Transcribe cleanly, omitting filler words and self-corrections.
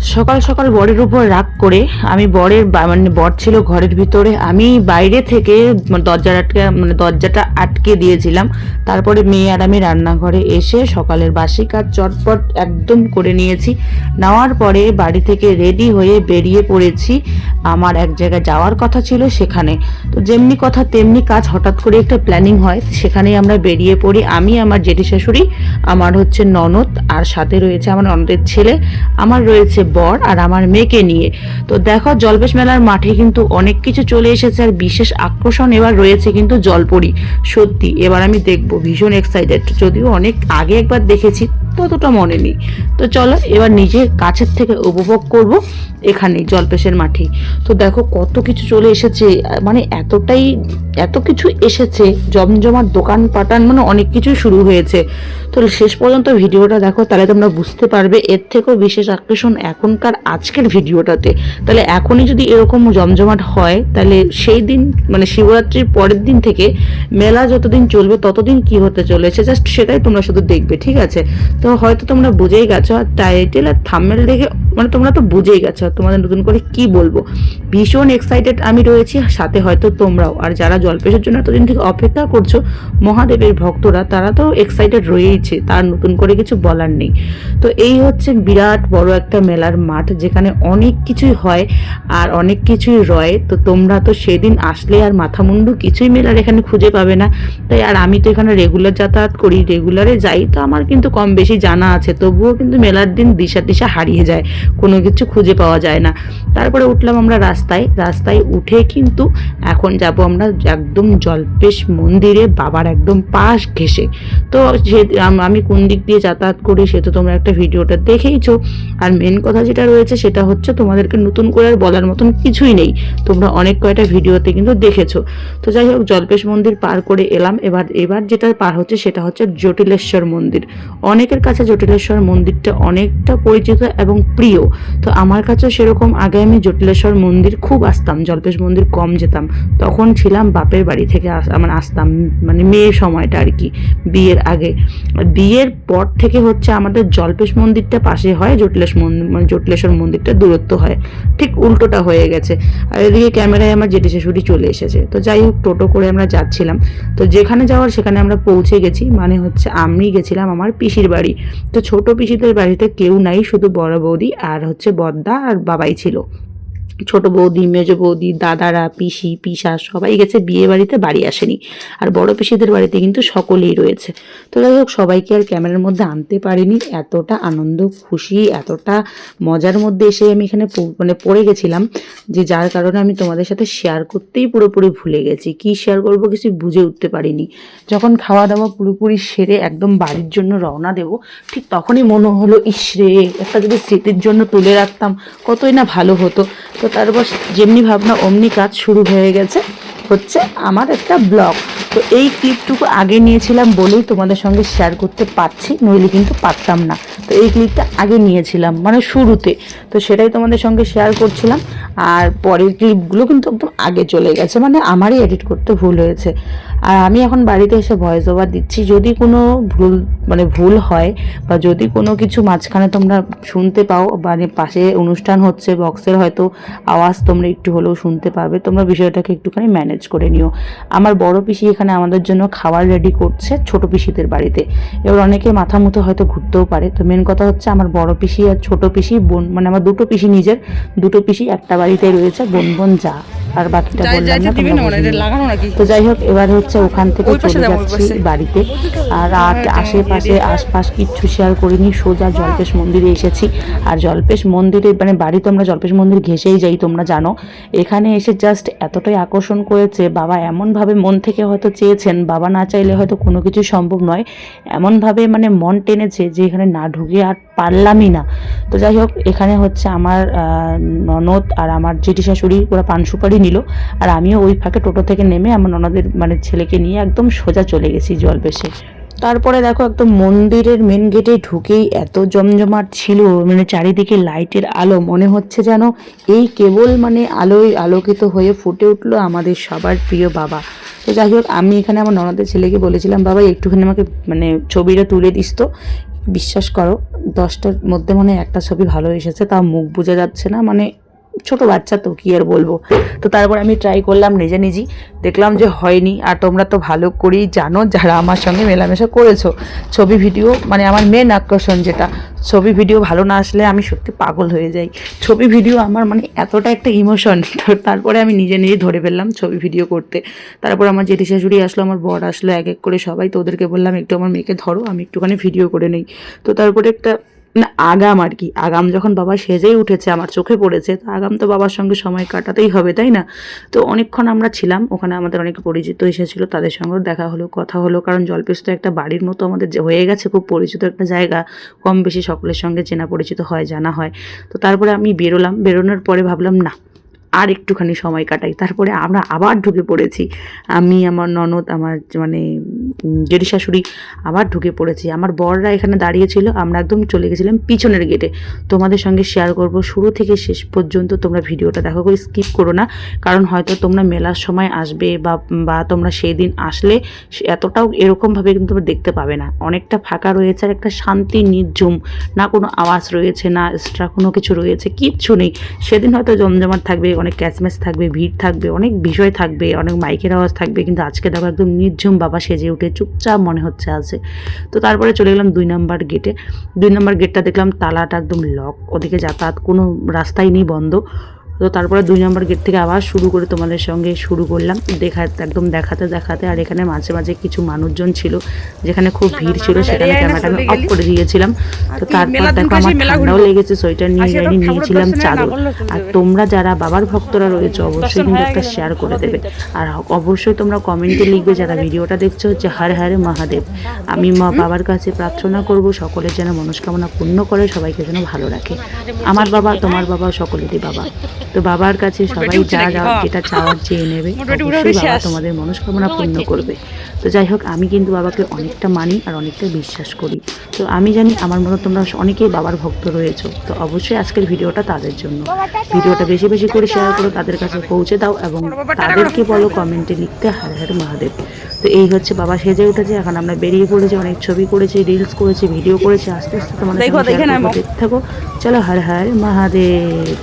সকাল সকাল বরের উপর রাগ করে আমি মানে বর ছিল ঘরের ভিতরে, আমি বাইরে থেকে দরজাটা আটকে দিয়েছিলাম। তারপরে মেয়ে আর আমি রান্নাঘরে এসে সকালের বাসি কাজ চটপট একদম করে নিয়েছি। নেওয়ার পরে বাড়ি থেকে রেডি হয়ে বেরিয়ে পড়েছি। আমার এক জায়গায় যাওয়ার কথা ছিল সেখানে। তো যেমনি কথা তেমনি কাজ, হঠাৎ করে একটা প্ল্যানিং হয়, সেখানেই আমরা বেরিয়ে পড়ি। আমি, আমার জেঠি শাশুড়ি, আমার হচ্ছে ননদ, আর সাথে রয়েছে আমার ননদের ছেলে, আমার রয়েছে বর আর আমার মেয়েকে নিয়ে। তো দেখো জল্পেশ মেলার মাঠে কিন্তু অনেক কিছু চলে এসেছে, আর বিশেষ আকর্ষণ এবার রয়েছে কিন্তু জলপরি। সত্যি এবার আমি দেখবো, ভীষণ এক্সাইটেড। যদিও অনেক আগে একবার দেখেছি, ততটা মনে নেই। তো চলো এবার নিজের কাছের থেকে উপভোগ করব এখানে জলপেশের মাঠে। তো দেখো কত কিছু চলে এসেছে, মানে এত কিছু এসেছে, জমজমাট দোকান পাটান, মানে অনেক কিছু শুরু হয়েছে। তো শেষ পর্যন্ত ভিডিওটা দেখো, তাহলে তোমরা বুঝতে পারবে এর থেকেও বিশেষ আকর্ষণ এখনকার আজকের ভিডিওটাতে। তাহলে এখনই যদি এরকম জমজমাট হয়, তাহলে সেই দিন মানে শিবরাত্রির পরের দিন থেকে মেলা যতদিন চলবে ততদিন কি হতে চলেছে, জাস্ট সেটাই তোমরা শুধু দেখবে, ঠিক আছে? তো হয়তো তোমরা বুঝেই গেছো, আর টাইটেল আর থাম্বনেল দেখে মানে তোমরা তো বুঝেই গেছো, আর তোমাদের নতুন করে কি বলবো। ভীষণ এক্সাইটেড আমি রয়েছি, সাথে হয়তো তোমরাও। আর যারা জলপেশের জন্য এতদিন থেকে অপেক্ষা করছো, মহাদেবের ভক্তরা, তারা তো এক্সাইটেড রয়েইছে, তার নতুন করে কিছু বলার নেই। তো এই হচ্ছে বিরাট বড় একটা মেলার মাঠ, যেখানে অনেক কিছুই হয় আর অনেক কিছুই রয়। তো তোমরা তো সেদিন আসলে আর মাথা মুন্ডু কিছুই মেলার এখানে খুঁজে পাবে না। তাই আর আমি তো এখানে রেগুলার যাতায়াত করি, রেগুলারে যাই, তো আমার কিন্তু কম বেশি জানা আছে। তবুও কিন্তু মেলার দিন দিশা টিশা হারিয়ে যায়, কোনো কিছু খুঁজে পাওয়া যায় না। তারপরে উঠলাম আমরা রাস্তায় উঠে কিন্তু এখন যাব আমরা একদম জল্পেশ মন্দিরে, বাবার একদম পাশ ঘেঁষে। তো আমি কোন দিক দিয়ে যাতায়াত করি সে তো তোমরা একটা ভিডিওটা দেখেইছো। আর মেন কথা যেটা রয়েছে সেটা হচ্ছে, তোমাদেরকে নতুন করে আর বলার মতন কিছুই নেই, তোমরা অনেক কয়টা ভিডিওতে কিন্তু দেখেছো। তো যাই হোক, জল্পেশ মন্দির পার করে এলাম। এবার যেটা পার হচ্ছে সেটা হচ্ছে জটিলেশ্বর মন্দির। অনেকের কাছে জটিলেশ্বর মন্দিরটা অনেকটা পরিচিত এবং প্রিয়। তো আমার কাছেও সেরকম। আগে আমি জটিলেশ্বর মন্দির খুব আসতাম, জল্পেশ মন্দির কম যেতাম। তখন ছিলাম বাপের বাড়ি থেকে মানে আসতাম, মানে মেয়ের সময়টা আর কি, বিয়ের আগে। বিয়ের পর থেকে হচ্ছে আমাদের জল্পেশ মন্দিরটা পাশে হয়, মানে জটিলেশ্বর মন্দিরটা দূরত্ব হয়, ঠিক উল্টোটা হয়ে গেছে। আর এদিকে ক্যামেরায় আমার জেঠি শাশুড়ি চলে এসেছে। তো যাই হোক, টোটো করে আমরা যাচ্ছিলাম। তো যেখানে যাওয়ার সেখানে আমরা পৌঁছে গেছি, মানে হচ্ছে আমি গেছিলাম আমার পিসির বাড়ি। তো ছোট পিসিদের বাড়িতে কেউ নাই, শুধু বড় বৌদি আর হচ্ছে বদ্দা আর বাবাই ছিল। ছোট বৌদি, মেজ বৌদি, দাদারা, পিসি, পিসা সবাই গেছে বিয়ে বাড়িতে, বাড়ি আসেনি। আর বড় পিসিদের বাড়িতে কিন্তু সকলেই রয়েছে। তো যাই হোক, সবাইকে আর ক্যামেরার মধ্যে আনতে পারিনি। এতটা আনন্দ, খুশি, এতটা মজার মধ্যে এসে আমি এখানে মানে পড়ে গেছিলাম, যে যার কারণে আমি তোমাদের সাথে শেয়ার করতেই পুরোপুরি ভুলে গেছি। কি শেয়ার করবো কিছু বুঝে উঠতে পারিনি। যখন খাওয়া দাওয়া পুরোপুরি সেরে একদম বাড়ির জন্য রওনা দেব, ঠিক তখনই মনে হলো, ইসরে একটা যদি স্মৃতির জন্য তুলে রাখতাম কতই না ভালো হতো। তো তারপর যেমনি ভাবনা অমনি কাজ শুরু হয়ে গেছে হচ্ছে আমার একটা ব্লগ। তো এই ক্লিপটুকু আগে নিয়েছিলাম বলেই তোমাদের সঙ্গে শেয়ার করতে পারছি, নইলে কিন্তু পারতাম না। তো এই ক্লিপটা আগে নিয়েছিলাম মানে শুরুতে, তো সেটাই তোমাদের সঙ্গে শেয়ার করছিলাম। আর পরের ক্লিপগুলো কিন্তু একদম আগে চলে গেছে, মানে আমারই এডিট করতে ভুল হয়েছে। আর আমি এখন বাড়িতে এসে ভয়েস ওভার দিচ্ছি। যদি কোনো ভুল হয়, বা যদি কোনো কিছু মাঝখানে তোমরা শুনতে পাও, মানে পাশে অনুষ্ঠান হচ্ছে, বক্সের হয়তো আওয়াজ তোমরা একটু হলেও শুনতে পাবে, তোমরা বিষয়টাকে একটুখানি ম্যানেজ করে নিও। আমার বড় পিসি এখানে আমাদের জন্য খাবার রেডি করছে ছোট পিসিদের বাড়িতে। এবার অনেকে মাথা মতো হয়তো ঘুরতেও পারে। তো মেন কথা হচ্ছে, আমার বড় পিসি আর ছোট পিসি বোন, মানে আমার দুটো পিসি, নিজের দুটো পিসি একটা বাড়িতে রয়েছে, বোন যা, আর বাকিটা বললাম না তোমরা। তো যাই হোক, এবার হচ্ছে ওখান থেকে চলে যাচ্ছি বাড়িতে। আর আশেপাশে আশপাশ কিচ্ছু শেয়ার করিনি, সোজা জল্পেশ মন্দিরে এসেছি। আর জল্পেশ মন্দিরে মানে বাড়ি তো আমরা জল্পেশ মন্দির ঘেঁষেই যাই, তোমরা জানো। এখানে এসে জাস্ট এতটাই আকর্ষণ করেছে, বাবা এমনভাবে মন থেকে হয়তো চেয়েছেন, বাবা না চাইলে হয়তো কোনো কিছু সম্ভব নয়, এমনভাবে মানে মন টেনেছে যে এখানে না ঢুকে আর পারলামই না। তো যাই হোক, এখানে হচ্ছে আমার ননদ আর আমার জেঠি শাশুড়ি ওরা পান সুপারি নিল, আর আমিও ওই ফাঁকে টোটো থেকে নেমে আমার ননদের মানে ছেলেকে নিয়ে একদম সোজা চলে গেছি জলপেশে। তারপরে দেখো, একদম মন্দিরের মেন গেটে ঢুকেই এত জমজমাট ছিল, মানে চারিদিকে লাইটের আলো, মনে হচ্ছে যেন এই কেবল মানে আলোয় আলোকিত হয়ে ফুটে উঠলো আমাদের সবার প্রিয় বাবা। তো যাই হোক, আমি এখানে আমার ননদের ছেলেকে বলেছিলাম, বাবা একটুখানি আমাকে মানে ছবিটা তুলে দিস তো। বিশ্বাস করো 10টার মধ্যে মানে একটা ছবি ভালো এসেছে, তাও মুখ বোঝা যাচ্ছে না, মানে ছোট বাচ্চা তো কি আর বলবো। তো তারপর আমি ট্রাই করলাম নিজে নিজেই, দেখলাম যে হয়নি। আর তোমরা তো ভালো করেই জানো যারা আমার সঙ্গে মেলামেশা করেছো, ছবি ভিডিও মানে আমার মেন আকর্ষণ যেটা, ছবি ভিডিও ভালো না আসলে আমি সত্যি পাগল হয়ে যাই। ছবি ভিডিও আমার মানে এতটা একটা ইমোশন। তারপরে আমি নিজে নিজে ধরে ফেললাম ছবি ভিডিও করতে। তারপর আমার জেঠি শাশুড়ি আসলো, আমার বর আসলো, এক এক করে সবাই। তো ওদেরকে বললাম একটু আমার মেয়েকে ধরো, আমি একটুখানি ভিডিও করে নেই। তো তারপরে একটা না আগাম আর কি, আগাম যখন বাবা সেজেই উঠেছে আমার চোখে পড়েছে, তো আগাম তো বাবার সঙ্গে সময় কাটাতেই হবে, তাই না? তো অনেকক্ষণ আমরা ছিলাম ওখানে, আমাদের অনেক পরিচিত এসেছিলো, তাদের সঙ্গেও দেখা হলো, কথা হলো। কারণ জলপেশ তো একটা বাড়ির মতো আমাদের হয়ে গেছে, খুব পরিচিত একটা জায়গা, কম বেশি সকলের সঙ্গে চেনা পরিচিত হয়, জানা হয়। তো তারপরে আমি বেরোলাম, বেরোনোর পরে ভাবলাম না আর একটুখানি সময় কাটাই। তারপরে আমরা আবার ঢুকে পড়েছি, আমি, আমার ননদ, আমার মানে জেঠি শাশুড়ি আবার ঢুকে পড়েছি। আমার বররা এখানে দাঁড়িয়েছিল, আমরা একদম চলে গেছিলাম পিছনের গেটে। তোমাদের সঙ্গে শেয়ার করব শুরু থেকে শেষ পর্যন্ত, তোমরা ভিডিওটা দেখো, করে স্কিপ করো না। কারণ হয়তো তোমরা মেলার সময় আসবে বা তোমরা সেই দিন আসলে এতটাও এরকমভাবে কিন্তু তোমরা দেখতে পাবে না। অনেকটা ফাঁকা রয়েছে আর একটা শান্তি নির্ঝুম, না কোনো আওয়াজ রয়েছে, না এক্সট্রা কোনো কিছু রয়েছে, কিচ্ছু নেই। সেদিন হয়তো জমজমাট থাকবে, অনেক ক্যাচম্যাচ থাকবে, ভিড় থাকবে, অনেক বিষয় থাকবে, অনেক মাইকের আওয়াজ থাকবে, কিন্তু আজকে দেখো একদম নির্ঝুম, বাবা সেজে উঠে চুপচাপ মনে হচ্ছে আছে। তো তারপরে চলে গেলাম 2 নম্বর গেটে। 2 নম্বর গেটটা দেখলাম তালাটা একদম লক, ওদিকে যাতায়াত কোনো রাস্তাই নেই, বন্ধ। তো তারপরে 2 নম্বর গেট থেকে আবার শুরু করে তোমাদের সঙ্গে শুরু করলাম একদম দেখাতে দেখাতে। আর এখানে মাঝে মাঝে কিছু মানুষজন ছিল, যেখানে খুব ভিড় ছিল, সেখানে ক্যামেরাটা আমি অফ করে দিয়েছিলাম। তো তারপর দেখো আমার ঠান্ডাও লেগেছে, সোয়েটার নিয়ে যাইনি, নিয়েছিলাম চাদর। আর তোমরা যারা বাবার ভক্তরা রয়েছে অবশ্যই কিন্তু একটা শেয়ার করে দেবে। আর অবশ্যই তোমরা কমেন্টে লিখবে যারা ভিডিওটা দেখছো, যে হর হর মহাদেব। আমি মা বাবার কাছে প্রার্থনা করব সকলের যেন মনস্কামনা পূর্ণ করে, সবাইকে যেন ভালো রাখে। আমার বাবা, তোমার বাবা, সকলেরই বাবা। তো বাবার কাছে সবাই যা যেটা চাওয়ার চেয়ে নেবে, অবশ্যই বাবা তোমাদের মনস্কামনা পূর্ণ করবে। তো যাই হোক, আমি কিন্তু বাবাকে অনেকটা মানি আর অনেকটা বিশ্বাস করি। তো আমি জানি আমার মতো তোমরা অনেকেই বাবার ভক্ত রয়েছো, তো অবশ্যই আজকের ভিডিওটা তাদের জন্য। ভিডিওটা বেশি বেশি করে শেয়ার করো, তাদের কাছে পৌঁছে দাও, এবং তাদেরকে বলো কমেন্টে লিখতে হর হর মহাদেব। তো এই হচ্ছে বাবা সেজে উঠেছে, এখন আমরা বেরিয়ে পড়েছি, অনেক ছবি করেছি, রিলস করেছি, ভিডিও করেছি, আস্তে আস্তে তোমাদের দেখতে থাকো। চলো হর হর মহাদেব।